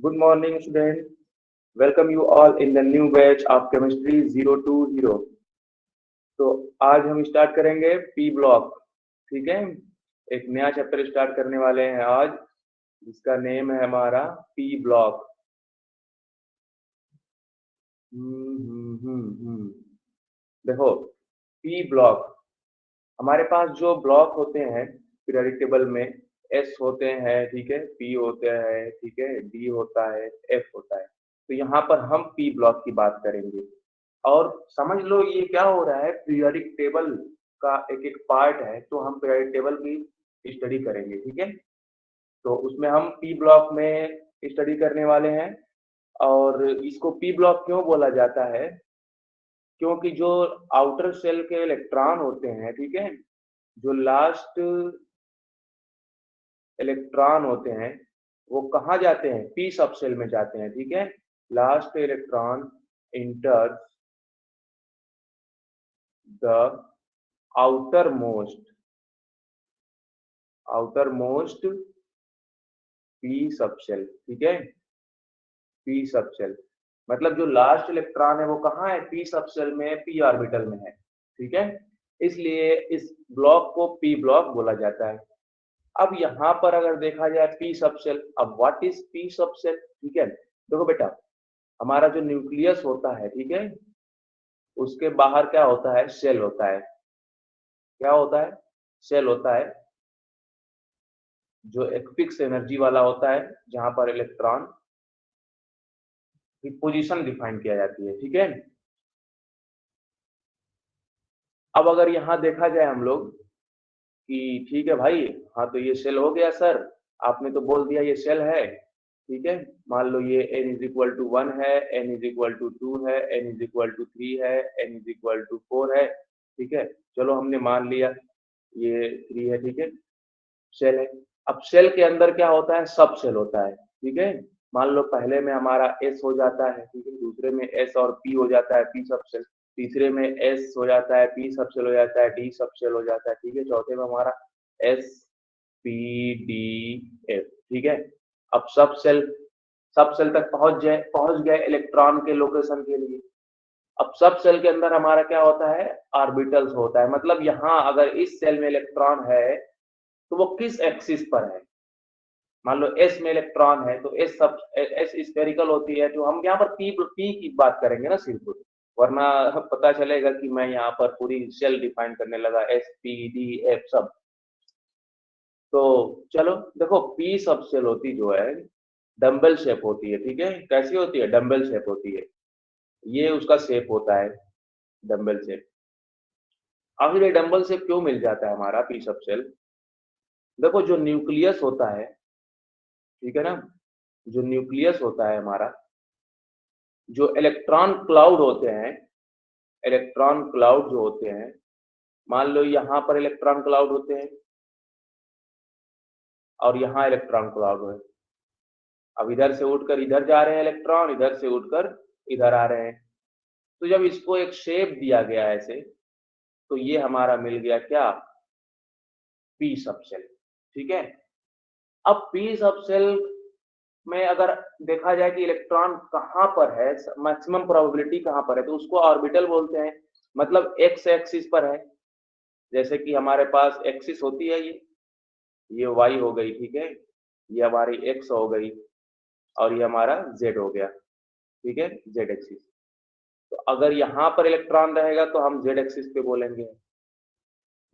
Good morning, students. Welcome you all in the new batch of chemistry 020. तो आज हम start करेंगे P block. ठीक है, एक नया चैप्टर स्टार्ट करने वाले हैं आज, जिसका नेम है हमारा पी ब्लॉक। देखो, पी ब्लॉक हमारे पास जो ब्लॉक होते हैं पीरियोडिक टेबल में, एस होते हैं, ठीक है, पी होते हैं, ठीक है, डी होता है, एफ होता है। तो यहाँ पर हम पी ब्लॉक की बात करेंगे। और समझ लो ये क्या हो रहा है, पीरियोडिक टेबल का एक एक पार्ट है, तो हम पीरियोडिक टेबल की स्टडी करेंगे। ठीक है, तो उसमें हम पी ब्लॉक में स्टडी करने वाले हैं। और इसको पी ब्लॉक क्यों बोला जाता है? क्योंकि जो आउटर शेल के इलेक्ट्रॉन होते हैं, ठीक है, जो लास्ट इलेक्ट्रॉन होते हैं वो कहाँ जाते हैं? पी सब शेल में जाते हैं। ठीक है, last electron enters the outermost p sub shell. ठीक है, पी सब शेल मतलब जो लास्ट इलेक्ट्रॉन है वो कहाँ है? पी सब शेल में, पी ऑर्बिटल में है। ठीक है, इसलिए इस ब्लॉक को पी ब्लॉक बोला जाता है। अब यहाँ पर अगर देखा जाए पी सब शेल, अब what is p sub shell? ठीक है, देखो बेटा, हमारा जो न्यूक्लियस होता है, ठीक है, उसके बाहर क्या होता है? शेल होता है। क्या होता है? शेल होता है, जो एक फिक्स एनर्जी वाला होता है, जहां पर इलेक्ट्रॉन की पोजीशन डिफाइन किया जाती है। ठीक है, अब अगर यहाँ देखा जाए हम लोग कि ठीक है भाई, हाँ तो ये शेल हो गया सर, आपने तो बोल दिया ये शेल है। ठीक है, मान लो ये n इज इक्वल टू 1 है, n इज इक्वल टू 2 है, n इज इक्वल टू 3 है, n इज इक्वल टू 4 है। ठीक है, चलो हमने मान लिया ये 3 है। ठीक है, शेल है। अब शेल के अंदर क्या होता है? सब शेल होता है। ठीक है, मान लो पहले में हमारा एस हो जाता है, ठीक है, दूसरे में एस और पी हो जाता है, पी सब शेल, तीसरे में एस हो जाता है, पी सब शेल हो जाता है, डी सब शेल हो जाता है। ठीक है, चौथे में हमारा एस पी डी एफ। ठीक है, अब सब सेल तक पहुंच गए इलेक्ट्रॉन के लोकेशन के लिए। अब सब सेल के अंदर हमारा क्या होता है? ऑर्बिटल्स होता है। मतलब यहाँ अगर इस सेल में इलेक्ट्रॉन है तो वो किस एक्सिस पर है? मान लो एस में इलेक्ट्रॉन है तो एस स्फेरिकल होती है, तो हम यहाँ पर पी की बात करेंगे ना सिर्फ, वरना पता चलेगा कि मैं यहाँ पर पूरी सेल डिफाइन करने लगा, एस पी डी एफ सब। तो चलो देखो, पी सब सेल होती जो है डम्बल शेप होती है। ठीक है, कैसी होती है? डम्बल शेप होती है, ये उसका शेप होता है, डम्बल शेप। आखिर ये डम्बल शेप क्यों मिल जाता है हमारा पी सब सेल? देखो, जो न्यूक्लियस होता है, ठीक है ना, जो न्यूक्लियस होता है हमारा, जो इलेक्ट्रॉन क्लाउड होते हैं, इलेक्ट्रॉन क्लाउड जो होते हैं, मान लो यहाँ पर इलेक्ट्रॉन क्लाउड होते हैं और यहाँ इलेक्ट्रॉन क्लाउड है। अब इधर से उठकर इधर जा रहे हैं इलेक्ट्रॉन, इधर से उठकर इधर आ रहे हैं। तो जब इसको एक शेप दिया गया ऐसे, तो ये हमारा मिल गया क्या? पी सब सेल। ठीक है, अब पी सब सेल में अगर देखा जाए कि इलेक्ट्रॉन कहाँ पर है, मैक्सिमम प्रोबेबिलिटी कहाँ पर है, तो उसको ऑर्बिटल बोलते हैं। मतलब एक्स एक्सिस पर है। जैसे कि हमारे पास एक्सिस होती है, ये वाई हो गई, ठीक है, ये हमारी एक्स हो गई, और ये हमारा जेड हो गया। ठीक है, जेड एक्सिस। तो अगर यहाँ पर इलेक्ट्रॉन रहेगा तो हम जेड एक्सिस पे बोलेंगे।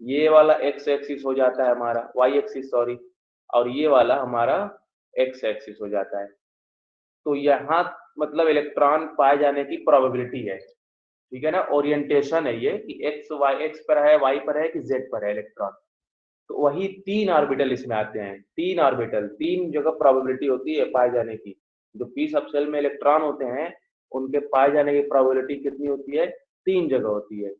ये वाला एक्स एक्सिस हो जाता है हमारा, वाई एक्सिस सॉरी, और ये वाला हमारा एक्स एक्सिस हो जाता है। तो यहाँ मतलब इलेक्ट्रॉन पाए जाने की प्रोबेबिलिटी है। ठीक है ना, ओरिएंटेशन है ये कि एक्स पर है, वाई पर है कि जेड पर है इलेक्ट्रॉन। तो वही 3 ऑर्बिटल इसमें आते हैं, 3 ऑर्बिटल, 3 जगह प्रोबेबिलिटी होती है पाए जाने की। जो पी सब शेल में इलेक्ट्रॉन होते हैं उनके पाए जाने की प्रोबेबिलिटी कितनी होती है? 3 जगह होती है,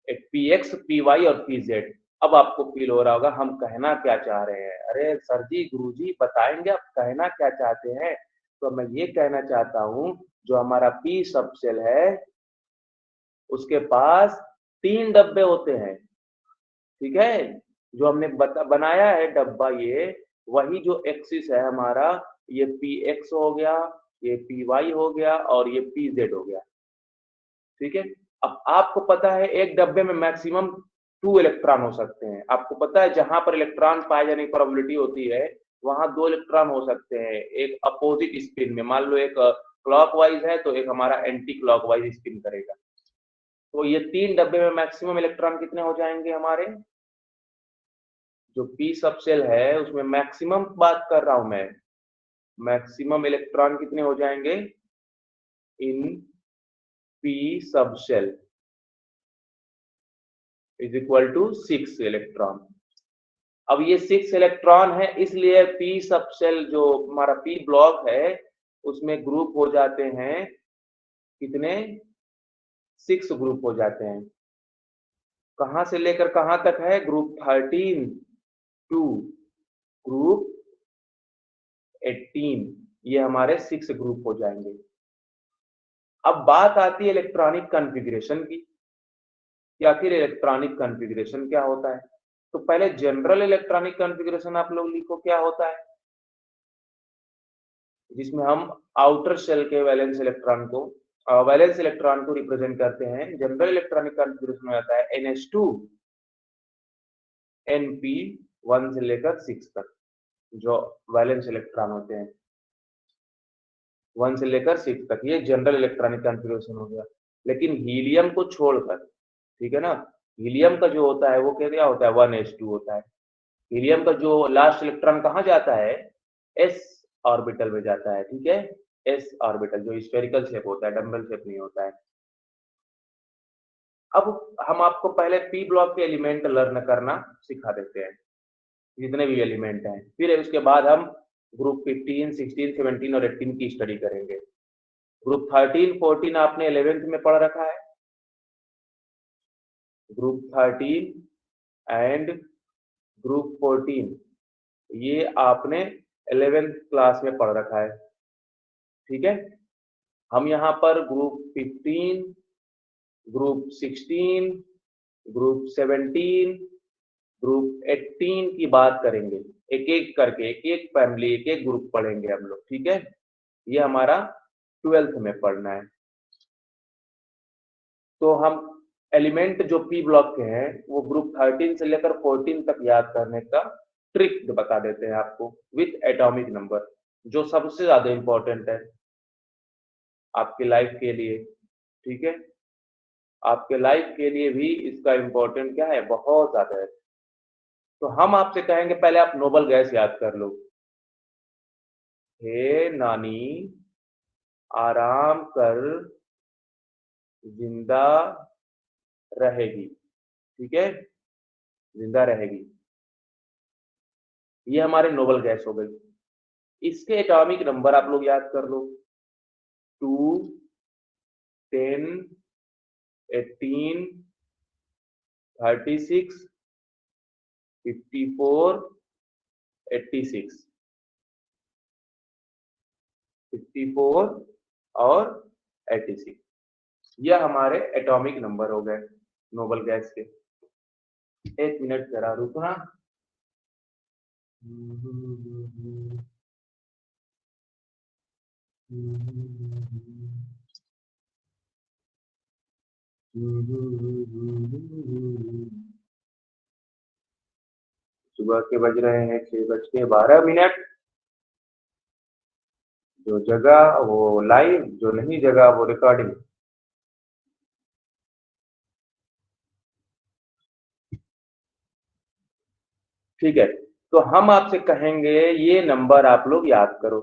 एक पी एक्स, पी वाई और पी जेड। अब आपको फील हो रहा होगा हम कहना क्या चाह रहे हैं। अरे सर जी, गुरु जी बताएंगे आप कहना क्या चाहते हैं? तो मैं ये कहना चाहता हूँ, जो हमारा पी सब शेल है उसके पास 3 डब्बे होते हैं। ठीक है, जो हमने बनाया है डब्बा, ये वही जो एक्सिस है हमारा, ये पी एक्स हो गया, ये py हो गया और ये pz हो गया। ठीक है, अब आपको पता है एक डब्बे में मैक्सिमम 2 इलेक्ट्रॉन हो सकते हैं। आपको पता है जहां पर इलेक्ट्रॉन पाए जाने की प्रोबेबिलिटी होती है वहां 2 इलेक्ट्रॉन हो सकते हैं, एक अपोजिट स्पिन में। मान लो एक क्लॉकवाइज है तो एक हमारा एंटी क्लॉकवाइज स्पिन करेगा। तो ये 3 डब्बे में मैक्सिमम इलेक्ट्रॉन कितने हो जाएंगे हमारे? जो पी सब शेल है उसमें मैक्सिमम बात कर रहा हूं मैं, मैक्सिमम इलेक्ट्रॉन कितने हो जाएंगे in P sub shell is equal to 6 electron. अब ये 6 इलेक्ट्रॉन है इसलिए पी सब शेल जो हमारा पी ब्लॉक है उसमें ग्रुप हो जाते हैं कितने? 6 ग्रुप हो जाते हैं। कहां से लेकर कहां तक है? ग्रुप 13 टू ग्रुप 18, ये हमारे 6 ग्रुप हो जाएंगे। अब बात आती है इलेक्ट्रॉनिक कॉन्फ़िगरेशन की कि आखिर इलेक्ट्रॉनिक कॉन्फ़िगरेशन क्या होता है। तो पहले जनरल इलेक्ट्रॉनिक कॉन्फ़िगरेशन आप लोग लिखो क्या होता है, जिसमें हम आउटर शेल के वैलेंस इलेक्ट्रॉन को रिप्रेजेंट करते हैं। जनरल इलेक्ट्रॉनिक कॉन्फ़िगरेशन में आता है NH2 Np 1 से लेकर 6 तक जो वैलेंस इलेक्ट्रॉन होते हैं, 1 से लेकर 6 तक, ये जनरल इलेक्ट्रॉनिक कॉन्फ़िगरेशन हो गया। लेकिन हीलियम को छोड़कर, ठीक है ना, हीलियम का जो होता है वो क्या होता है? 1s2 होता है। हीलियम का जो लास्ट इलेक्ट्रॉन कहाँ जाता है? s ऑर्बिटल में जाता है। ठीक है, s ऑर्बिटल जो स्फेरिकल शेप होता है, डम्बल शेप नहीं होता है। अब हम आपको पहले पी ब्लॉक के एलिमेंट लर्न करना सिखा देते हैं, जितने भी एलिमेंट हैं, फिर उसके बाद हम ग्रुप 15, 16, 17 और 18 की स्टडी करेंगे। ग्रुप 13, 14 आपने 11th में पढ़ रखा है। ग्रुप 13 एंड ग्रुप 14 ये आपने 11th क्लास में पढ़ रखा है। ठीक है, हम यहाँ पर ग्रुप 15, ग्रुप 16, ग्रुप 17, ग्रुप 18 की बात करेंगे। एक एक करके एक एक फैमिली, एक एक ग्रुप पढ़ेंगे हम लोग। ठीक है, ये हमारा 12th में पढ़ना है। तो हम एलिमेंट जो पी ब्लॉक के हैं वो ग्रुप 13 से लेकर 14 तक याद करने का ट्रिक बता देते हैं आपको विथ एटॉमिक नंबर, जो सबसे ज्यादा इंपॉर्टेंट है आपकी लाइफ के लिए। ठीक है, आपके लाइफ के लिए भी इसका इंपॉर्टेंट क्या है? बहुत ज्यादा है। तो हम आपसे कहेंगे पहले आप नोबल गैस याद कर लो। हे नानी आराम कर जिंदा रहेगी। ठीक है, जिंदा रहेगी, ये हमारे नोबल गैस हो गई। इसके एटॉमिक नंबर आप लोग याद कर लो, 2, 10, 18, 36, 54, 86, 54 और 86, यह हमारे एटॉमिक नंबर हो गए नोबल गैस के। एक मिनट जरा रुकना। सुबह के बज रहे हैं 6:12। जो जगह वो लाइव, जो नहीं जगह वो रिकॉर्डिंग। ठीक है, तो हम आपसे कहेंगे ये नंबर आप लोग याद करो,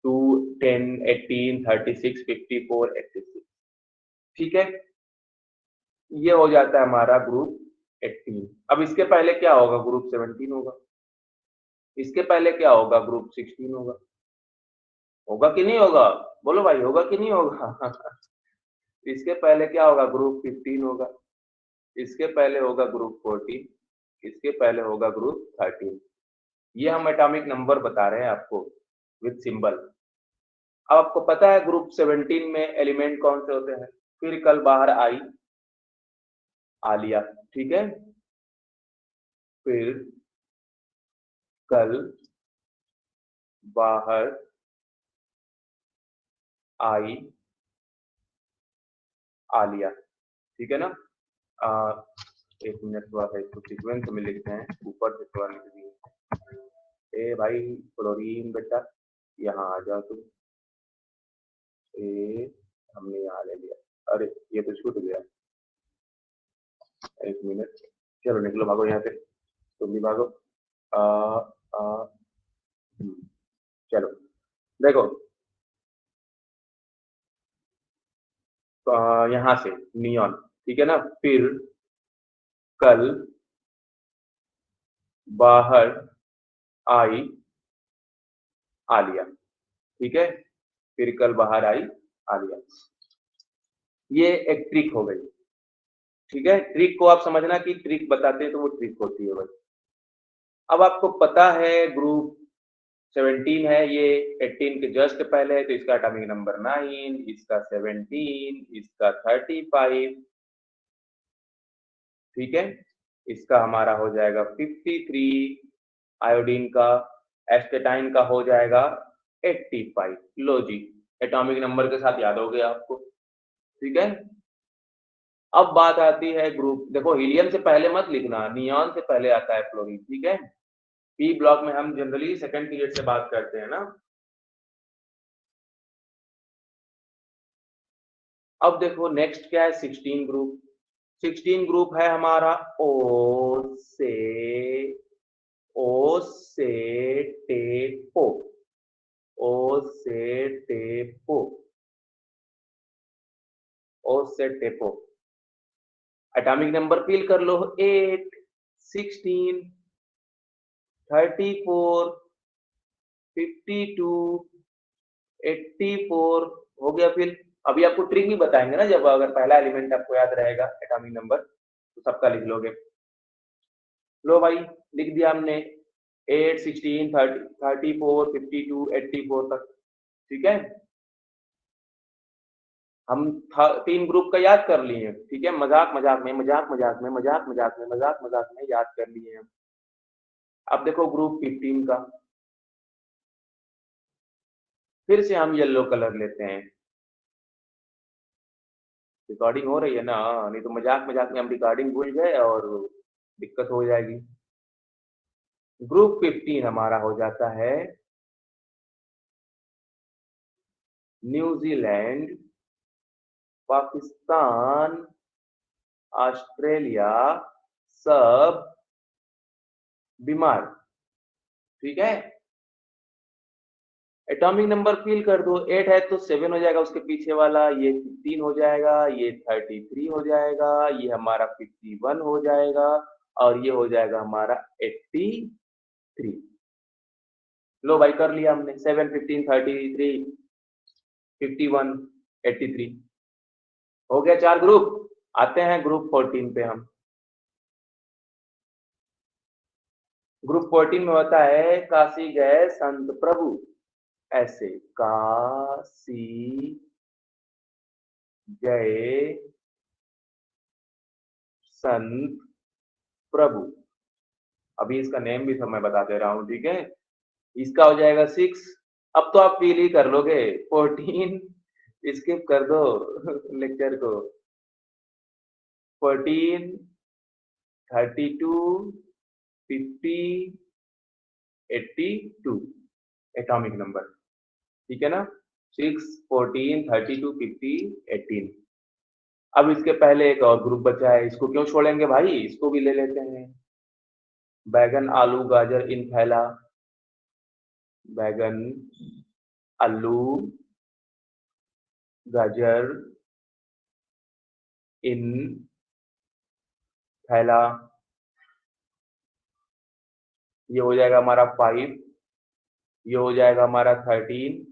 2, 10, 18, 36, 54, 86। ठीक है, ये हो जाता है हमारा ग्रुप 18। अब इसके पहले क्या होगा? ग्रुप 17 होगा। इसके पहले क्या होगा? ग्रुप 16 होगा। होगा कि नहीं होगा? बोलो भाई, होगा कि नहीं होगा? इसके पहले क्या होगा? ग्रुप 15 होगा। इसके पहले होगा ग्रुप 14। इसके पहले होगा ग्रुप 13। ये हम एटॉमिक नंबर बता रहे हैं आपको विथ सिंबल। अब आपको पता है ग्रुप 17 में एलिमेंट कौन से होते हैं? फिर कल बाहर आई आलिया। ठीक है, फिर कल बाहर आई आलिया, ठीक है ना। एक मिनट थोड़ा सा इसको सीक्वेंस में लिखते हैं, ऊपर से थोड़ा लिख दिए। ए भाई क्लोरीन बेटा यहाँ आ जाओ तुम। ए हमने यहाँ ले लिया, अरे ये तो छूट गया। एक मिनट, चलो निकलो भागो यहाँ से, तुम भी भागो। आ, आ, चलो देखो, यहाँ से नियॉन, ठीक है ना। फिर कल बाहर आई आलिया, ठीक है। फिर कल बाहर आई आलिया, ये एक ट्रिक हो गई, ठीक है। ट्रिक को आप समझना कि ट्रिक बताते हैं तो वो ट्रिक होती है भाई। अब आपको पता है ग्रुप 17 है, ये 18 के जस्ट पहले है, तो इसका एटॉमिक नंबर 9, इसका 17, इसका 35, ठीक है। इसका हमारा हो जाएगा 53, आयोडीन का, एस्टेटाइन का हो जाएगा 85। लो जी, एटॉमिक नंबर के साथ याद हो गया आपको, ठीक है। अब बात आती है ग्रुप, देखो हीलियम से पहले मत लिखना, नियॉन से पहले आता है फ्लोरीन, ठीक है। पी ब्लॉक में हम जनरली सेकंड पीरियड से बात करते हैं ना। अब देखो नेक्स्ट क्या है, 16 ग्रुप। 16 ग्रुप है हमारा ओ से टेपो, ओ से टेपो, ओ से टेपो। एटॉमिक नंबर फील कर लो, 8, 16, 34, 52, 84 हो गया। फिर अभी आपको ट्रिक भी बताएंगे ना, जब अगर पहला एलिमेंट आपको याद रहेगा एटॉमिक नंबर तो सबका लिख लोगे। लो भाई लिख दिया हमने, 8, 16, 30, 34, 52, 84 तक, ठीक है। हम 3 ग्रुप का याद कर लिए, ठीक है। मजाक मजाक में, मजाक मजाक में, मजाक मजाक में, मजाक मजाक में याद कर लिए हम। अब देखो ग्रुप 15 का, फिर से हम येलो कलर लेते हैं। रिकॉर्डिंग हो रही है ना, नहीं तो मजाक मजाक में हम रिकॉर्डिंग भूल गए और दिक्कत हो जाएगी। ग्रुप 15 हमारा हो जाता है न्यूजीलैंड, पाकिस्तान, ऑस्ट्रेलिया, सब बीमार, ठीक है। एटॉमिक नंबर फील कर दो, 8 है तो 7 हो जाएगा, उसके पीछे वाला ये 15 हो जाएगा, ये 33 हो जाएगा, ये हमारा 51 हो जाएगा, और ये हो जाएगा हमारा 83। लो भाई कर लिया हमने, 7, 15, 33, 51, 83 हो गया 4 ग्रुप। आते हैं ग्रुप 14 पे हम। ग्रुप 14 में होता है काशी गए संत प्रभु, ऐसे काशी गए संत प्रभु। अभी इसका नेम भी सब मैं बता दे रहा हूं, ठीक है। इसका हो जाएगा 6। अब तो आप फील ही कर लोगे। 14 स्किप कर दो लेक्चर को। 14, 32, 50, 82 एटॉमिक नंबर, ठीक है ना। 6, 14, 32, 50, 18। अब इसके पहले एक और ग्रुप बचा है, इसको क्यों छोड़ेंगे भाई, इसको भी ले लेते हैं। बैगन आलू गाजर इन फैला, बैगन आलू गाजर इन फैला, ये हो जाएगा हमारा 5, ये हो जाएगा हमारा 13,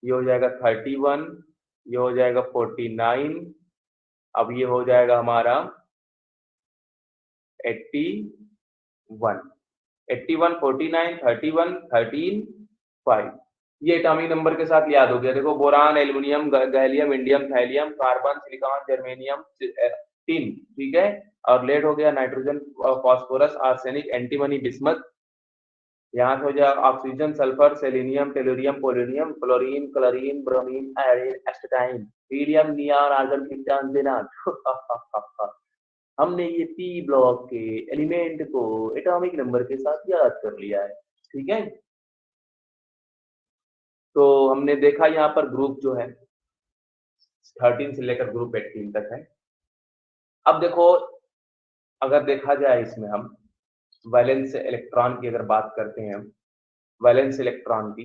ये हो जाएगा 31, ये हो जाएगा 49, अब ये हो जाएगा हमारा 81, 81, 49, 31, 13, 5। ये एटॉमिक नंबर के साथ याद हो गया। देखो boron, aluminium, gallium, indium, thallium, carbon, silicon, germanium, tin, ठीक है। और लेड हो गया nitrogen, phosphorus, arsenic, antimony, bismuth, यहाँ से हो जाएगा oxygen, sulphur, selenium, tellurium, polonium, chlorine, chlorine, bromine, iron, astatine, helium, neon, argon, krypton, xenon. हमने ये पी ब्लॉक के एलिमेंट को एटॉमिक नंबर के साथ याद कर लिया है, ठीक है। तो हमने देखा यहाँ पर ग्रुप जो है 13 से लेकर ग्रुप 18 तक है। अब देखो, अगर देखा जाए इसमें हम वैलेंस इलेक्ट्रॉन की अगर बात करते हैं हम, वैलेंस इलेक्ट्रॉन की,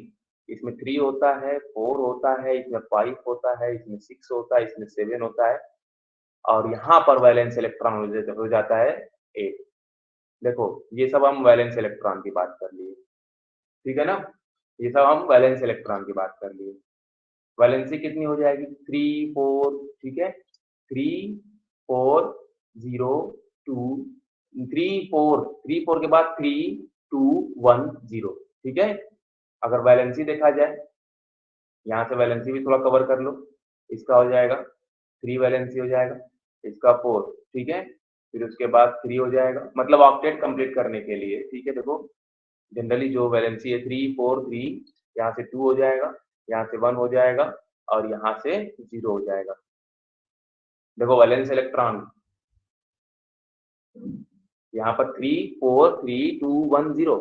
इसमें 3 होता है, 4 होता है, इसमें 5 होता है, इसमें 6 होता है, इसमें 7 होता है, और यहाँ पर वैलेंस इलेक्ट्रॉन हो जाता है 8। देखो, ये सब हम वैलेंस इलेक्ट्रॉन की बात कर लिए, ठीक है ना। ये सब हम वैलेंस इलेक्ट्रॉन की बात कर लिए। वैलेंसी कितनी हो जाएगी? 3 4, ठीक है। 3 4 0 2 3 4 3 4 के बाद 3 2 1 0, ठीक है। अगर वैलेंसी देखा जाए, यहाँ से वैलेंसी भी थोड़ा कवर कर लो। इसका हो जाएगा 3 वैलेंसी हो जाएगा, इसका 4, ठीक है। फिर उसके बाद 3 हो जाएगा, मतलब ऑक्टेट कंप्लीट करने के लिए, ठीक है। देखो, जनरली जो वैलेंसी है 3 4 3, यहाँ से 2 हो जाएगा, यहाँ से 1 हो जाएगा, और यहाँ से 0 हो जाएगा। देखो वैलेंस इलेक्ट्रॉन यहाँ पर 3 4 3 2 1 0,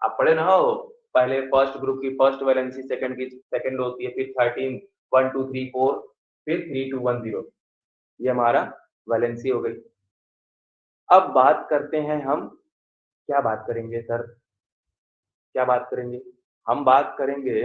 आप पढ़े ना हो, पहले फर्स्ट ग्रुप की फर्स्ट वैलेंसी सेकंड की सेकंड होती है, फिर 13 1 2 3 4, फिर 3 2 1 0, ये हमारा वैलेंसी हो गई। अब बात करते हैं हम, क्या बात करेंगे सर, क्या बात करेंगे? हम बात करेंगे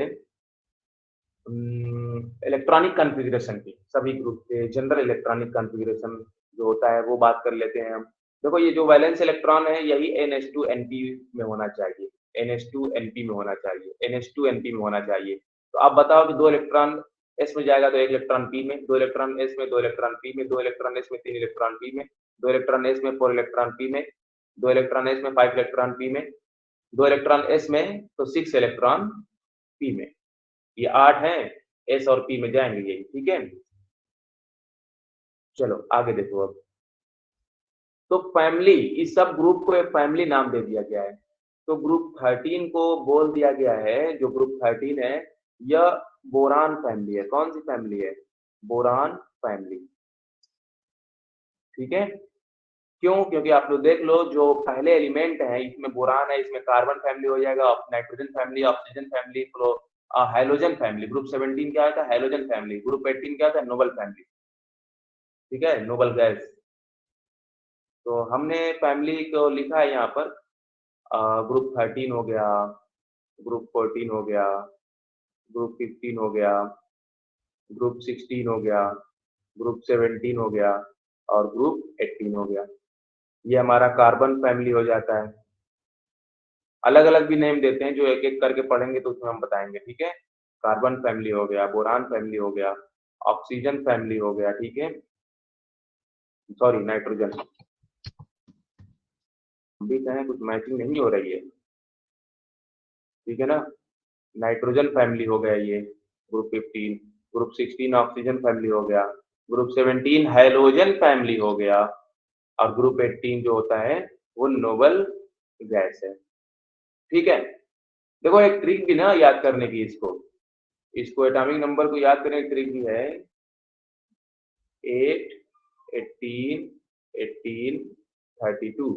इलेक्ट्रॉनिक कॉन्फ़िगरेशन की, सभी ग्रुप के जनरल इलेक्ट्रॉनिक कॉन्फ़िगरेशन जो होता है वो बात कर लेते हैं हम। देखो, ये जो वैलेंस इलेक्ट्रॉन है यही NH2NP में होना चाहिए, NH2NP में होना चाहिए, NH2NP में होना चाहिए। तो आप बताओ कि 2 इलेक्ट्रॉन s में जाएगा तो 1 इलेक्ट्रॉन p में, 2 इलेक्ट्रॉन s में, 2 इलेक्ट्रॉन p में, 2 इलेक्ट्रॉन s में, 3 इलेक्ट्रॉन p में, 2 इलेक्ट्रॉन s में, 4 इलेक्ट्रॉन p में, 2 इलेक्ट्रॉन s में, 5 इलेक्ट्रॉन p में, 2 इलेक्ट्रॉन s में तो 6 इलेक्ट्रॉन p में। ये 8 हैं, एस और पी में जाएंगे यही, ठीक है। चलो आगे देखो अब। तो फैमिली, इस सब ग्रुप को एक फैमिली नाम दे दिया गया है। तो ग्रुप 13 को बोल दिया गया है, जो ग्रुप 13 है यह बोरान फैमिली है। कौन सी फैमिली है? बोरान फैमिली, ठीक है। क्यों? क्योंकि आप लोग देख लो, जो पहले एलिमेंट है इसमें बोरान है, इसमें कार्बन फैमिली हो जाएगा, nitrogen family, oxygen family, hydrogen family. Group 17 क्या होता है? Hydrogen family. ग्रुप 18 क्या होता है? नोबल फैमिली, ठीक है, नोबल गैस। तो हमने फैमिली को लिखा है यहाँ पर, ग्रुप 13 हो गया, ग्रुप 14 हो गया, ग्रुप 15 हो गया, ग्रुप 16 हो गया, ग्रुप 17 हो गया, और ग्रुप 18 हो गया। ये हमारा कार्बन फैमिली हो जाता है। अलग अलग भी नेम देते हैं, जो एक एक करके पढ़ेंगे तो उसमें हम बताएंगे, ठीक है। कार्बन फैमिली हो गया, बोरान फैमिली हो गया, ऑक्सीजन फैमिली हो गया, ठीक है, सॉरी नाइट्रोजन, हम भी कहें कुछ मैचिंग नहीं हो रही है, ठीक है ना। नाइट्रोजन फैमिली हो गया ये, ग्रुप 15। ग्रुप 16 ऑक्सीजन फैमिली हो गया, ग्रुप 17 हाइड्रोजन फैमिली हो गया, और ग्रुप 18 जो होता है वो नोबल गैस है, ठीक है। देखो, एक ट्रिक भी ना याद करने की, इसको एटॉमिक नंबर को याद करने की ट्रिक भी है। 8 18 18 32,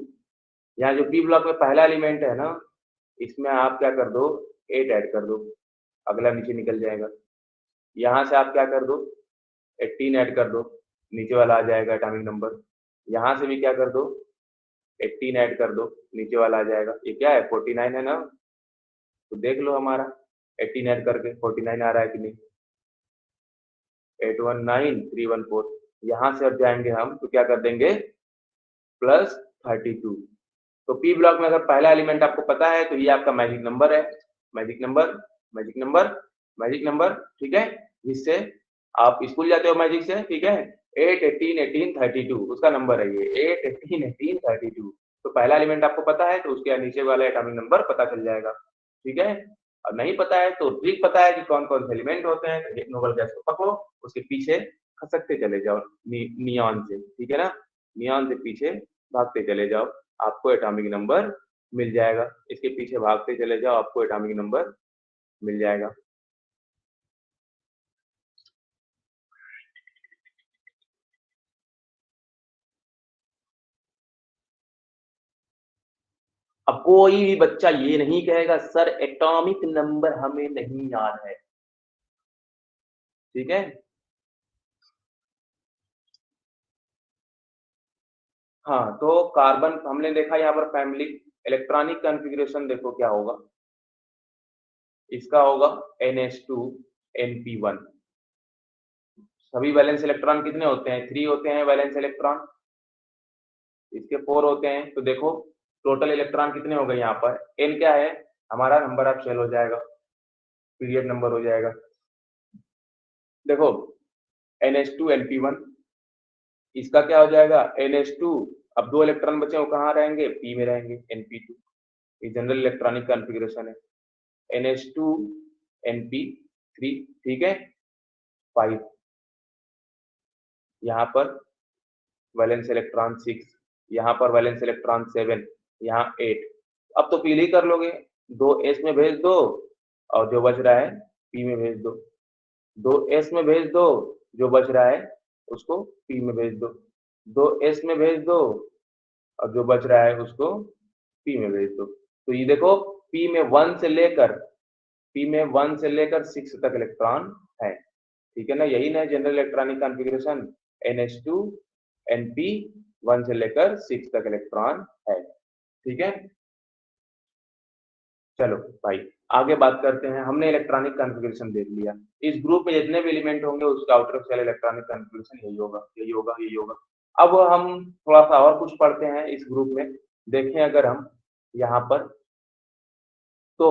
यहाँ जो पी ब्लॉक में पहला एलिमेंट है ना, इसमें आप क्या कर दो, 8 ऐड कर दो, अगला नीचे निकल जाएगा। यहाँ से आप क्या कर दो, 18 ऐड कर दो, नीचे वाला आ जाएगा एटॉमिक नंबर। यहाँ से भी क्या कर दो, 18 ऐड कर दो, नीचे वाला आ जाएगा। ये क्या है? 49 है ना। तो देख लो हमारा 18 ऐड करके 49 आ रहा है कि नहीं। 819314, यहाँ से अब जाएंगे हम तो क्या कर देंगे, +32। तो पी ब्लॉक में अगर पहला एलिमेंट आपको पता है तो ये आपका मैजिक नंबर है, magic number, magic number, magic number, ठीक है। जिससे आप स्कूल जाते हो मैजिक से, ठीक है। 8 18 18 32 उसका नंबर है ये, 8 18 18 32। तो पहला एलिमेंट आपको पता है तो उसके नीचे वाला एटॉमिक नंबर पता चल जाएगा, ठीक है। और नहीं पता है तो ट्रिक पता है कि कौन कौन से एलिमेंट होते हैं, तो एक नोबल गैस को पकड़ो, उसके पीछे खसकते चले जाओ, नियॉन से, ठीक है ना। नियॉन से पीछे भागते चले जाओ, आपको एटॉमिक नंबर मिल जाएगा, इसके पीछे भागते चले जाओ, आपको एटॉमिक नंबर मिल जाएगा। अब कोई भी बच्चा ये नहीं कहेगा सर एटॉमिक नंबर हमें नहीं याद है, ठीक है। हाँ, तो कार्बन हमने देखा यहाँ पर फैमिली, इलेक्ट्रॉनिक कॉन्फ़िगरेशन देखो क्या होगा, इसका होगा NH2 NP1। सभी वैलेंस इलेक्ट्रॉन कितने होते हैं? 3 होते हैं वैलेंस इलेक्ट्रॉन, इसके 4 होते हैं, तो देखो टोटल इलेक्ट्रॉन कितने हो गए यहाँ पर? N क्या है? हमारा नंबर ऑफ शेल हो जाएगा, पीरियड नंबर हो जाएगा। देखो NH2 NP1, इसका क्या हो जाएगा? NH2, अब 2 इलेक्ट्रॉन बचे, वो कहाँ रहेंगे? P में रहेंगे, NP2। ये जनरल इलेक्ट्रॉनिक कॉन्फ़िगरेशन है। NH2 NP3, ठीक है, 5, यहाँ पर वैलेंस इलेक्ट्रॉन 6, यहाँ पर वैलेंस इलेक्ट्रॉन 7, यहाँ 8। अब तो पीली कर लोगे, 2 S में भेज दो और जो बच रहा है P में भेज दो, 2 S में भेज दो, जो बच रहा है उसको P में भेज दो, 2 S में भेज दो और जो बच रहा है उसको P में भेज दो। तो ये देखो P में 1 से लेकर 6 तक इलेक्ट्रॉन है, ठीक है ना। यही ना general electronic configuration, NH2 NP 1 से लेकर 6 तक इलेक्ट्रॉन है, ठीक है। चलो भाई आगे बात करते हैं। हमने इलेक्ट्रॉनिक कॉन्फ़िगरेशन देख लिया, इस ग्रुप में जितने भी एलिमेंट होंगे उसका आउटर शेल इलेक्ट्रॉनिक कॉन्फ़िगरेशन यही होगा, यही होगा, यही होगा। अब हम थोड़ा सा और कुछ पढ़ते हैं इस ग्रुप में। देखें अगर हम यहाँ पर, तो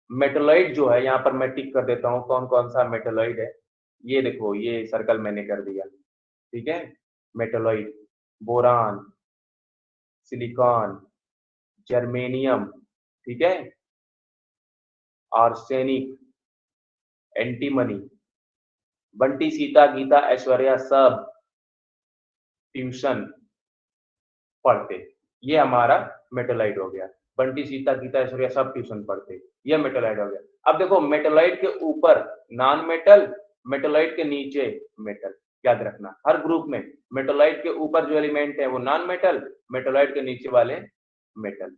मेटलॉइड जो है, यहाँ पर मैं टिक कर देता हूँ कौन कौन सा मेटलॉइड है। ये देखो ये सर्कल मैंने कर दिया, ठीक है। मेटलॉइड, बोरान, सिलिकॉन, जर्मेनियम, ठीक है, आर्सेनिक, एंटीमनी, बंटी, सीता, गीता, ऐश्वर्या सब ट्यूशन पढ़ते, ये हमारा मेटलॉइड हो गया। बंटी, सीता, गीता, ऐश्वर्या सब ट्यूशन पढ़ते, ये मेटलॉइड हो गया। अब देखो मेटलॉइड के ऊपर नॉन मेटल, मेटलॉइड के नीचे मेटल, याद रखना हर ग्रुप में मेटलॉइड के ऊपर जो एलिमेंट है वो नॉन मेटल, मेटलॉइड के नीचे वाले मेटल।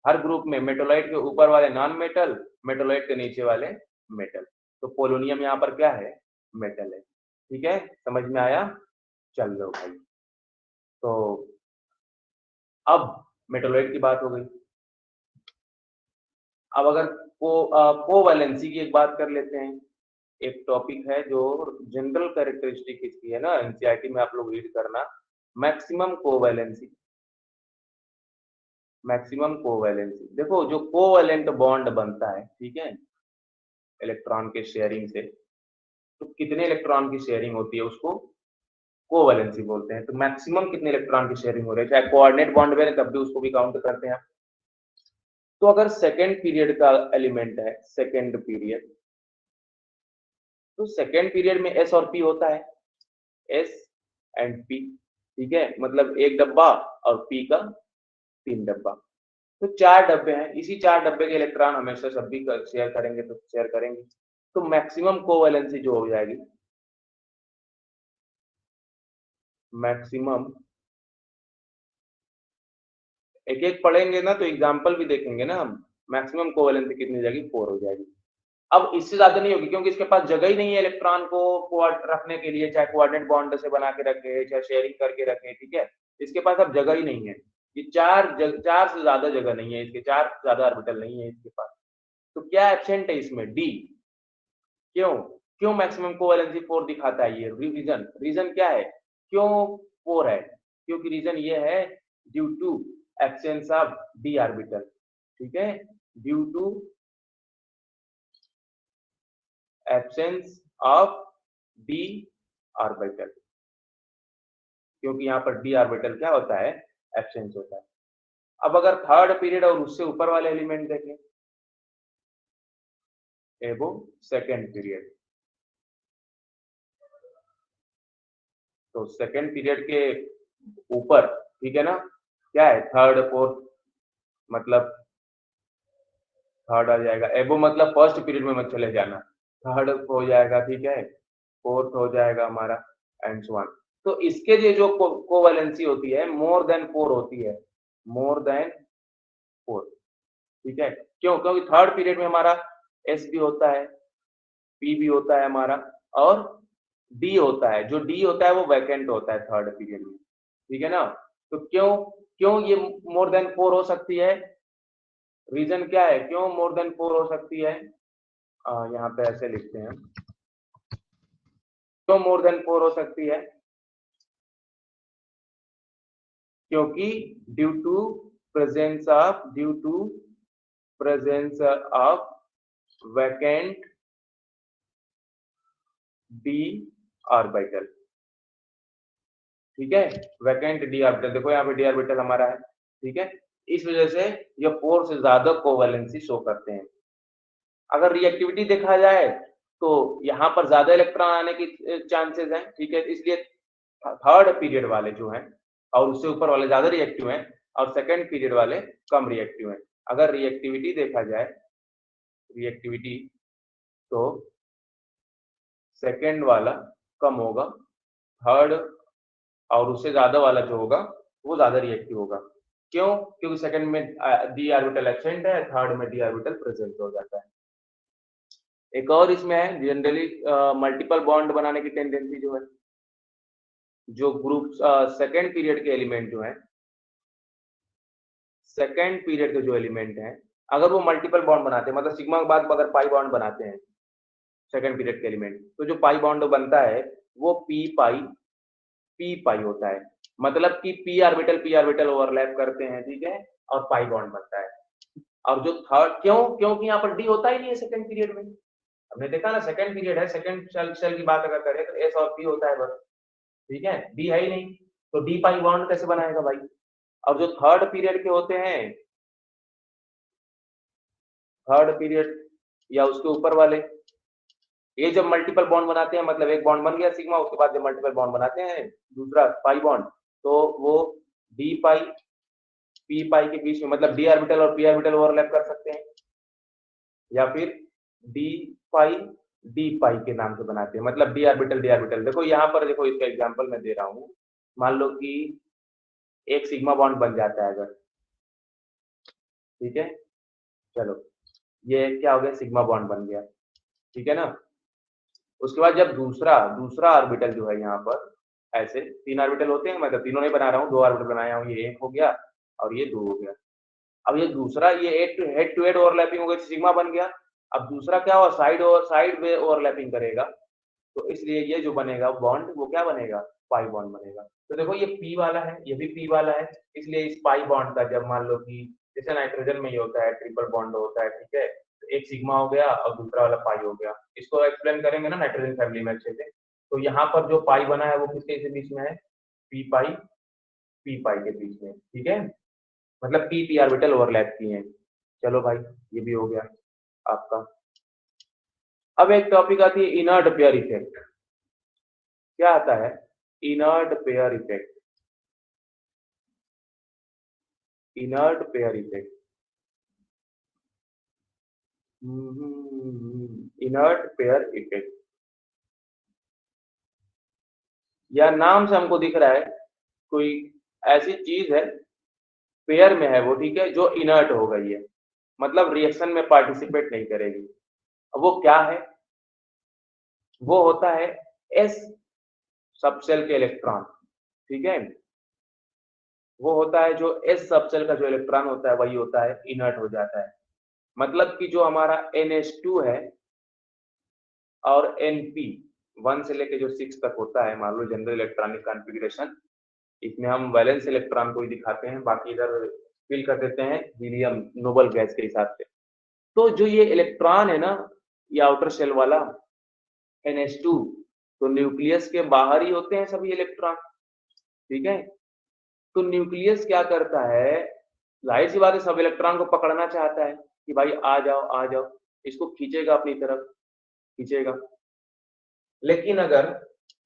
हर ग्रुप में मेटलॉइड के ऊपर वाले नॉन मेटल, मेटलॉइड के नीचे वाले मेटल। तो पोलोनियम यहाँ पर क्या है? मेटल है, ठीक है, समझ में आया? चल लो भाई, तो अब मेटलॉइड की बात हो गई। अब अगर कोवैलेंसी की एक बात कर लेते हैं। एक टॉपिक है जो जनरल कैरेक्टरिस्टिक इसकी है ना, एनसीईआरटी में आप लोग रीड करना, मैक्सिमम कोवैलेंसी। मैक्सिमम कोवैलेंसी देखो, जो कोवैलेंट बॉन्ड बनता है, ठीक है, इलेक्ट्रॉन के शेयरिंग से, तो कितने इलेक्ट्रॉन की शेयरिंग होती है उसको कोवैलेंसी बोलते हैं। तो मैक्सिमम कितने इलेक्ट्रॉन की शेयरिंग हो रही है, चाहे कोऑर्डिनेट बॉन्ड में तब भी उसको भी काउंट करते हैं। तो अगर सेकेंड पीरियड का एलिमेंट है, सेकेंड पीरियड, तो सेकेंड पीरियड में एस और पी होता है, एस एंड पी, ठीक है, मतलब एक डब्बा और पी का 3 डब्बा, तो 4 डब्बे हैं। इसी 4 डब्बे के इलेक्ट्रॉन हमेशा सभी शेयर करेंगे, तो शेयर करेंगे, तो मैक्सिमम कोवैलेंसी जो हो जाएगी, मैक्सिमम, एक एक पढ़ेंगे ना तो एग्जांपल भी देखेंगे ना हम, मैक्सिमम कोवैलेंसी कितनी जाएगी? 4 हो जाएगी। अब इससे ज्यादा नहीं होगी क्योंकि इसके पास जगह ही नहीं है इलेक्ट्रॉन को रखने के लिए, चाहे कोऑर्डिनेट बॉन्ड से बना के रखे, चाहे शेयरिंग करके रखे, ठीक है, इसके पास अब जगह ही नहीं है। ये 4 से ज्यादा जगह नहीं है इसके, 4 से ज्यादा ऑर्बिटल नहीं है इसके पास। तो क्या एब्सेंट है इसमें? डी। क्यों? क्यों मैक्सिमम कोवैलेंसी 4 दिखाता है? ये रीजन, रीजन क्या है क्यों 4 है? क्योंकि रीजन ये है due to absence of d orbital, ठीक है, due to absence of d orbital, क्योंकि यहाँ पर डी ऑर्बिटल क्या होता है? एब्सेंस होता है। अब अगर थर्ड पीरियड और उससे ऊपर वाले एलिमेंट देखें, एबो सेकेंड पीरियड, तो सेकेंड पीरियड के ऊपर, ठीक है ना, क्या है? थर्ड फोर्थ, मतलब थर्ड आ जाएगा, एबो मतलब फर्स्ट पीरियड में मत चले जाना, थर्ड हो जाएगा, ठीक है, फोर्थ हो जाएगा हमारा, एंड सो ऑन। तो इसके लिए जो कोवैलेंसी होती है मोर देन 4 होती है, मोर देन 4, ठीक है। क्यों? क्योंकि थर्ड पीरियड में हमारा एस भी होता है, पी भी होता है हमारा, और डी होता है। जो डी होता है वो वैकेंट होता है थर्ड पीरियड में, ठीक है ना। तो क्यों क्यों ये मोर देन 4 हो सकती है? रीजन क्या है क्यों मोर देन 4 हो सकती है? यहाँ पे ऐसे लिखते हैं, क्यों मोर देन 4 हो सकती है? क्योंकि due to presence of vacant d orbital, ठीक है। वैकेंट डी ऑर्बिटल, देखो यहाँ पे डी ऑर्बिटल हमारा है, ठीक है। इस वजह से ये 4 से ज्यादा कोवैलेंसी शो करते हैं। अगर रिएक्टिविटी देखा जाए तो यहाँ पर ज्यादा इलेक्ट्रॉन आने की चांसेस हैं, ठीक है। इसलिए थर्ड पीरियड वाले जो हैं और उससे ऊपर वाले ज्यादा रिएक्टिव हैं और सेकंड पीरियड वाले कम रिएक्टिव हैं। अगर रिएक्टिविटी देखा जाए, रिएक्टिविटी, तो सेकंड वाला कम होगा, थर्ड और उससे ज्यादा वाला जो होगा वो ज्यादा रिएक्टिव होगा। क्यों? क्योंकि सेकंड में डी ऑर्बिटल एब्सेंट है, थर्ड में डी ऑर्बिटल प्रेजेंट हो जाता है। एक और इसमें है, जनरली मल्टीपल बॉन्ड बनाने की टेंडेंसी जो है, जो ग्रुप सेकंड पीरियड के एलिमेंट जो है, सेकंड पीरियड के जो एलिमेंट हैं, अगर वो मल्टीपल बॉन्ड बनाते हैं, मतलब सिग्मा के बाद अगर पाई बॉन्ड बनाते हैं सेकंड पीरियड के एलिमेंट, तो जो पाई बॉन्ड बनता है वो पी पाई होता है। मतलब कि पी ऑर्बिटल ओवरलैप करते हैं, ठीक है, और पाई बॉन्ड बनता है। और जो थर्ड, क्योंकि यहाँ पर डी होता ही नहीं है सेकंड पीरियड में। हमने देखा ना, सेकंड पीरियड है, सेकंड सेल की बात अगर करें तो एस और पी होता है बस, ठीक है, डी है ही नहीं, तो डी पाई बॉन्ड कैसे बनाएगा भाई? और जो थर्ड पीरियड के होते हैं, थर्ड पीरियड या उसके ऊपर वाले, ये जब मल्टीपल बॉन्ड बनाते हैं, मतलब एक बॉन्ड बन गया सिग्मा, उसके बाद जब मल्टीपल बॉन्ड बनाते हैं दूसरा पाई बॉन्ड, तो वो डी पाई पी पाई के बीच में, मतलब डी ऑर्बिटल और पी ऑर्बिटल ओवरलैप कर सकते हैं, या फिर डी पाई डी पाई के नाम से बनाते हैं, मतलब डी ऑर्बिटल। देखो यहाँ पर, देखो इसका एग्जांपल मैं दे रहा हूँ। मान लो कि एक सिग्मा बॉन्ड बन जाता है अगर, ठीक है, चलो ये क्या हो गया, सिग्मा बॉन्ड बन गया, ठीक है ना। उसके बाद जब दूसरा दूसरा ऑर्बिटल जो है, यहाँ पर ऐसे 3 ऑर्बिटल होते हैं, मैं तो तीनों नहीं बना रहा हूँ, 2 ऑर्बिटल बनाया हूँ, ये 1 हो गया और ये 2 हो गया। अब ये दूसरा, ये हेड टू हेड ओवरलैपिंग हो गई, सिग्मा बन गया। अब दूसरा क्या हुआ, साइड में ओवरलैपिंग करेगा, तो इसलिए ये जो बनेगा बॉन्ड, वो क्या बनेगा, पाई बॉन्ड बनेगा। तो देखो ये पी वाला है, ये भी पी वाला है, इसलिए इस पाई बॉन्ड का, जब मान लो कि जैसे नाइट्रोजन में ये होता है, ट्रिपल बॉन्ड होता है, ठीक है, तो एक सिग्मा हो गया और दूसरा वाला पाई हो गया। इसको एक्सप्लेन करेंगे ना नाइट्रोजन फैमिली में अच्छे से। तो यहाँ पर जो पाई बना है वो किसके बीच में है, पी पाई के बीच में, ठीक है, मतलब पी ऑर्बिटल ओवरलैप किए हैं। चलो भाई, ये भी हो गया आपका। अब एक टॉपिक आती है इनर्ट पेयर इफेक्ट। क्या आता है, inert pair effect, inert pair effect, inert pair effect, या नाम से हमको दिख रहा है कोई ऐसी चीज है, पेयर में है वो, ठीक है, जो इनर्ट हो गई है, मतलब रिएक्शन में पार्टिसिपेट नहीं करेगी। अब वो क्या है, वो होता है एस सबसेल के इलेक्ट्रॉन, ठीक है, वो होता है जो एस सबसेल का जो इलेक्ट्रॉन होता है वही होता है इनर्ट हो जाता है। मतलब कि जो हमारा NH2 है और NP 1 से लेके जो 6 तक होता है, मान लो जनरल इलेक्ट्रॉनिक कॉन्फ़िगरेशन, इसमें हम वैलेंस इलेक्ट्रॉन को ही दिखाते हैं, बाकी इधर फिल कर देते हैं हीलियम नोबल गैस के हिसाब से। तो जो ये इलेक्ट्रॉन है ना, ये आउटर शेल वाला NH2, तो न्यूक्लियस के बाहर ही होते हैं सभी इलेक्ट्रॉन, ठीक है। तो न्यूक्लियस क्या करता है, जाहिर सी बात है, सब इलेक्ट्रॉन को पकड़ना चाहता है कि भाई आ जाओ आ जाओ, इसको खींचेगा अपनी तरफ, खींचेगा। लेकिन अगर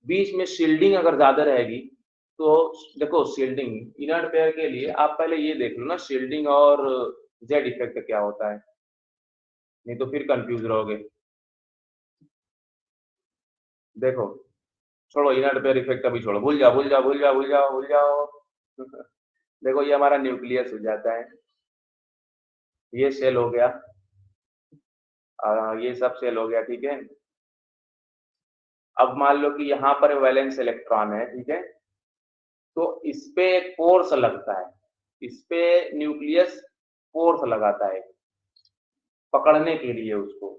बीच में शील्डिंग अगर ज्यादा रहेगी तो देखो शील्डिंग इनर्ट पेयर के लिए आप पहले ये देख लो ना, शील्डिंग और जेड इफेक्ट क्या होता है, नहीं तो फिर कंफ्यूज रहोगे। देखो, छोड़ो इनर्ट पेयर इफेक्ट अभी छोड़ो, भूल जाओ भूल जाओ भूल जाओ भूल जाओ भूल जाओ। देखो ये हमारा न्यूक्लियस हो जाता है, ये सेल हो गया, ये सब सेल हो गया, ठीक है। अब मान लो कि यहाँ पर वैलेंस इलेक्ट्रॉन है, ठीक है, तो इस पे एक फोर्स लगता है, इस पे न्यूक्लियस फोर्स लगाता है पकड़ने के लिए उसको,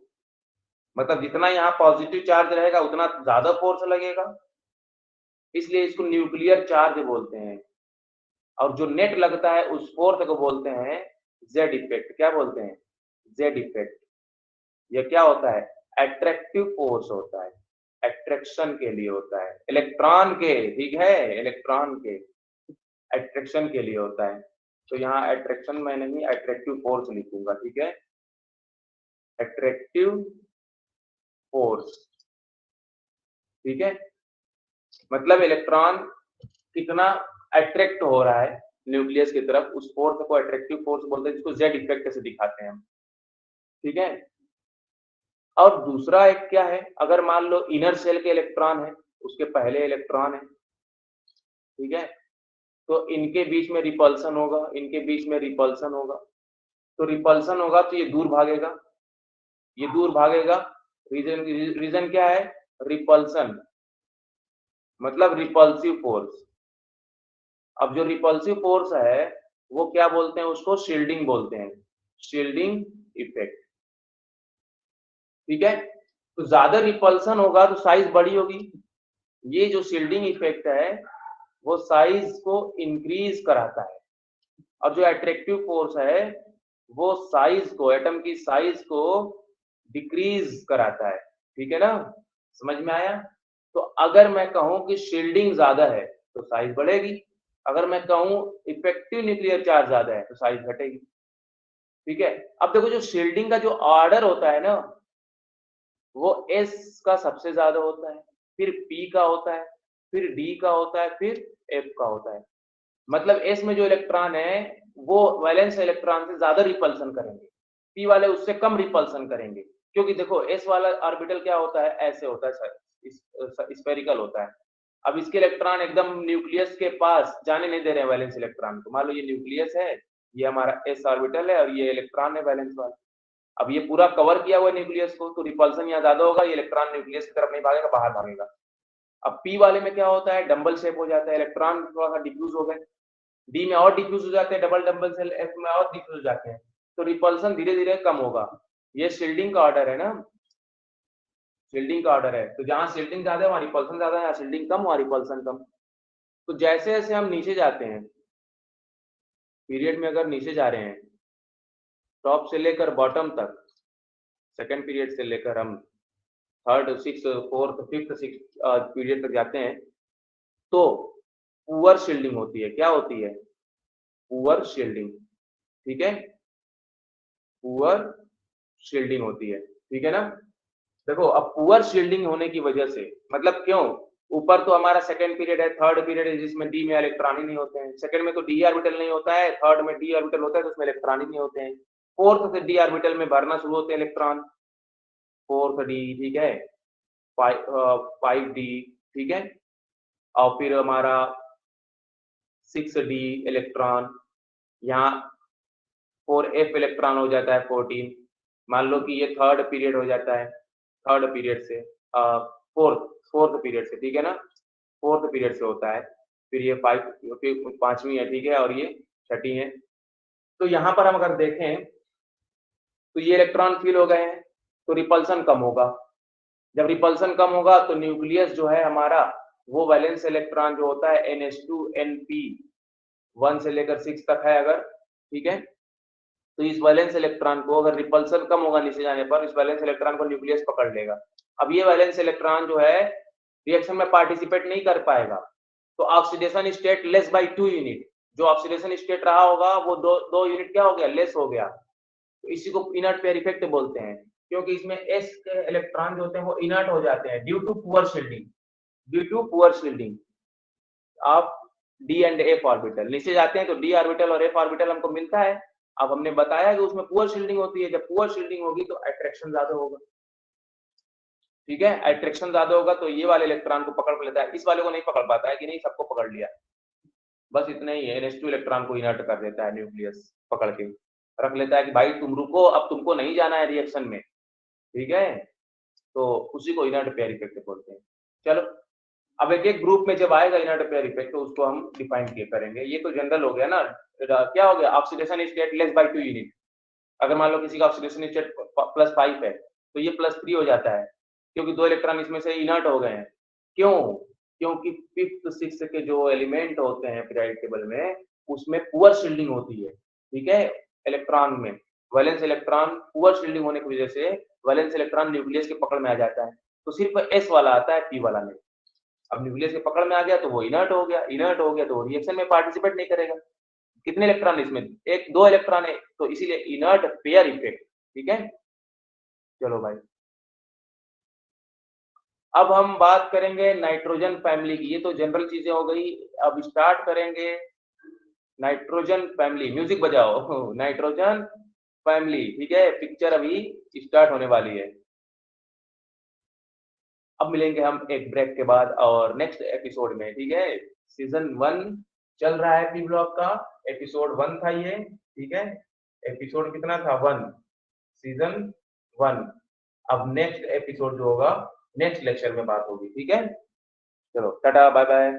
मतलब जितना यहाँ पॉजिटिव चार्ज रहेगा उतना ज्यादा फोर्स लगेगा, इसलिए इसको न्यूक्लियर चार्ज बोलते हैं। और जो नेट लगता है उस फोर्स को बोलते हैं जेड इफेक्ट। क्या बोलते हैं? Z effect. ये क्या होता है? अट्रैक्टिव फोर्स होता है, अट्रैक्शन के लिए होता है, इलेक्ट्रॉन के, ठीक है, इलेक्ट्रॉन के अट्रैक्शन के लिए होता है। तो यहाँ अट्रैक्शन मैं नहीं, अट्रैक्टिव फोर्स लिखूंगा, ठीक है, अट्रैक्टिव फोर्स, ठीक है। मतलब इलेक्ट्रॉन कितना अट्रैक्ट हो रहा है न्यूक्लियस की तरफ, उस फोर्स को अट्रैक्टिव फोर्स बोलते हैं, जिसको जेड इफेक्ट से दिखाते हैं हम, ठीक है। और दूसरा एक क्या है, अगर मान लो इनर सेल के इलेक्ट्रॉन है, उसके पहले इलेक्ट्रॉन है, ठीक है, तो इनके बीच में रिपल्सन होगा, इनके बीच में रिपल्सन होगा, तो रिपल्सन होगा तो ये दूर भागेगा, ये दूर भागेगा। रीजन रीजन क्या है? रिपल्सन, मतलब रिपल्सिव फोर्स। अब जो रिपल्सिव फोर्स है वो क्या बोलते हैं? उसको शील्डिंग बोलते हैं, शील्डिंग इफेक्ट, ठीक है। तो ज्यादा रिपल्सन होगा तो साइज बड़ी होगी, ये जो शील्डिंग इफेक्ट है वो साइज को इंक्रीज कराता है, और जो अट्रैक्टिव फोर्स है वो साइज को, एटम की साइज को डिक्रीज कराता है, ठीक है ना, समझ में आया? तो अगर मैं कहूं कि शील्डिंग ज्यादा है तो साइज बढ़ेगी, अगर मैं कहूं इफेक्टिव न्यूक्लियर चार्ज ज्यादा है तो साइज घटेगी, ठीक है। अब देखो जो शील्डिंग का जो ऑर्डर होता है ना, वो एस का सबसे ज्यादा होता है, फिर पी का होता है, फिर डी का होता है, फिर एफ का होता है। मतलब एस में जो इलेक्ट्रॉन है वो वैलेंस इलेक्ट्रॉन से ज्यादा रिपल्सन करेंगे, पी वाले उससे कम रिपल्सन करेंगे, क्योंकि देखो एस वाला ऑर्बिटल क्या होता है, ऐसे होता है, स्फेरिकल होता है। अब इसके इलेक्ट्रॉन एकदम न्यूक्लियस के पास जाने नहीं दे रहे हैं वैलेंस इलेक्ट्रॉन को। मान लो ये न्यूक्लियस है, ये हमारा एस ऑर्बिटल है, और ये इलेक्ट्रॉन है वैलेंस वाला। अब ये पूरा कवर किया हुआ न्यूक्लियस को, तो रिपल्सन यहाँ ज्यादा होगा, ये इलेक्ट्रॉन न्यूक्लियस की तरफ नहीं भागेगा, बाहर भागेगा। अब पी वाले में क्या होता है, डबल शेप हो जाता है, इलेक्ट्रॉन थोड़ा सा डिफ्यूज हो गए, डी में और डिफ्यूज हो जाते हैं, डबल डबल सेल, एफ में और डिफ्यूज हो जाते हैं, तो रिपल्सन धीरे धीरे कम होगा। ये शील्डिंग का ऑर्डर है ना, शील्डिंग का ऑर्डर है। तो जहां शील्डिंग ज्यादा है वहां रिपल्सन ज्यादा है, शील्डिंग कम वहां रिपल्सन कम। तो जैसे जैसे हम नीचे जाते हैं पीरियड में, अगर नीचे जा रहे हैं टॉप से लेकर बॉटम तक, सेकेंड पीरियड से लेकर हम third, six, fourth, fifth, six period तक जाते हैं, तो पुअर शील्डिंग होती है। क्या होती है? पुअर शील्डिंग, ठीक है, पुअर शील्डिंग होती है, ठीक है ना। देखो अब पुअर शील्डिंग होने की वजह से, मतलब क्यों, ऊपर तो हमारा सेकंड पीरियड है, थर्ड पीरियड है जिसमें डी में इलेक्ट्रॉन ही नहीं होते हैं, सेकंड में तो डी ऑर्बिटल नहीं होता है, थर्ड में डी ऑर्बिटल होता है तो उसमें इलेक्ट्रॉन ही नहीं होते हैं, फोर्थ से डी ऑर्बिटल में भरना शुरू होते हैं इलेक्ट्रॉन, फोर्थ डी, ठीक है, 5d, ठीक है, और फिर हमारा 6d इलेक्ट्रॉन, यहाँ 4f इलेक्ट्रॉन हो जाता है 14। मान लो कि ये थर्ड पीरियड हो जाता है, थर्ड पीरियड से फोर्थ, फोर्थ पीरियड से, ठीक है ना, फोर्थ पीरियड से होता है, फिर ये पांचवी है, ठीक है, और ये छठी है। तो यहाँ पर हम अगर देखें तो ये इलेक्ट्रॉन फिल हो गए हैं, तो रिपल्सन कम होगा। जब रिपल्सन कम होगा तो न्यूक्लियस जो है हमारा, वो वैलेंस इलेक्ट्रॉन जो होता है NH2NP 1 से लेकर 6 तक है अगर, ठीक है, तो इस वैलेंस इलेक्ट्रॉन को अगर रिपल्सन कम होगा नीचे जाने पर, इस वैलेंस इलेक्ट्रॉन को न्यूक्लियस पकड़ लेगा। अब ये वैलेंस इलेक्ट्रॉन जो है रिएक्शन में पार्टिसिपेट नहीं कर पाएगा, तो oxidation state less bye 2 unit, जो ऑक्सीडेशन स्टेट रहा होगा वो दो यूनिट क्या हो गया, लेस हो गया। तो इसी को इनर्ट पेयर इफेक्ट बोलते हैं, क्योंकि इसमें एस के इलेक्ट्रॉन जो होते हैं वो इनर्ट हो जाते हैं due to poor shielding, due to poor shielding. आप डी एंड एफ ऑर्बिटल। नीचे जाते हैं तो डी ऑर्बिटल और एफ ऑर्बिटल हमको मिलता है। अब हमने बताया कि उसमें पुअर शील्डिंग होती है, जब पुअर शील्डिंग होगी तो अट्रैक्शन ज्यादा होगा, ठीक है। अट्रैक्शन ज्यादा होगा तो ये वाले इलेक्ट्रॉन को पकड़ लेता है, इस वाले को नहीं पकड़ पाता है कि नहीं, सबको पकड़ लिया, बस इतना ही है। NH2 इलेक्ट्रॉन को इनर्ट कर देता है, न्यूक्लियस पकड़ के रख लेता है कि भाई तुम रुको, अब तुमको नहीं जाना है रिएक्शन में, ठीक है। तो उसी को इनर्ट पेयर इफेक्ट बोलते हैं। चलो, अब एक एक ग्रुप में जब आएगा इनर्ट पेयर इफेक्ट तो उसको हम डिफाइन किए करेंगे। ये तो जनरल हो गया ना। क्या हो गया, oxidation state less bye 2 unit. अगर मान लो किसी का ऑक्सीडेशन स्टेट +5 है तो ये +3 हो जाता है, क्योंकि 2 इलेक्ट्रॉन इसमें से इनर्ट हो गए हैं। क्यों? क्योंकि 5th 6th के जो एलिमेंट होते हैं पीरियोडिक टेबल में, उसमें पुअर शील्डिंग होती है, ठीक है। इलेक्ट्रॉन में वैलेंस इलेक्ट्रॉन पुअर शील्डिंग होने की वजह से वैलेंस इलेक्ट्रॉन न्यूक्लियस के पकड़ में आ जाता है, तो सिर्फ S वाला आता है, P वाला नहीं। अब न्यूक्लियस के पकड़ में आ गया तो वो इनर्ट हो गया, इनर्ट हो गया तो वो रिएक्शन में पार्टिसिपेट नहीं करेगा। कितने इलेक्ट्रॉन इसमें, एक 2 इलेक्ट्रॉन है, तो इसीलिए इनर्ट पेयर इफेक्ट, ठीक है। चलो भाई, अब हम बात करेंगे नाइट्रोजन फैमिली की। ये तो जनरल चीजें हो गई। अब स्टार्ट करेंगे नाइट्रोजन फैमिली। म्यूजिक बजाओ। नाइट्रोजन फैमिली, ठीक है। पिक्चर अभी स्टार्ट होने वाली है। अब मिलेंगे हम एक ब्रेक के बाद और नेक्स्ट एपिसोड में, ठीक है। सीजन 1 चल रहा है पी ब्लॉक का, एपिसोड 1 था ये, ठीक है। एपिसोड कितना था, 1, सीजन 1। अब नेक्स्ट एपिसोड जो होगा नेक्स्ट लेक्चर में बात होगी, ठीक है। चलो टाटा बाय बाय।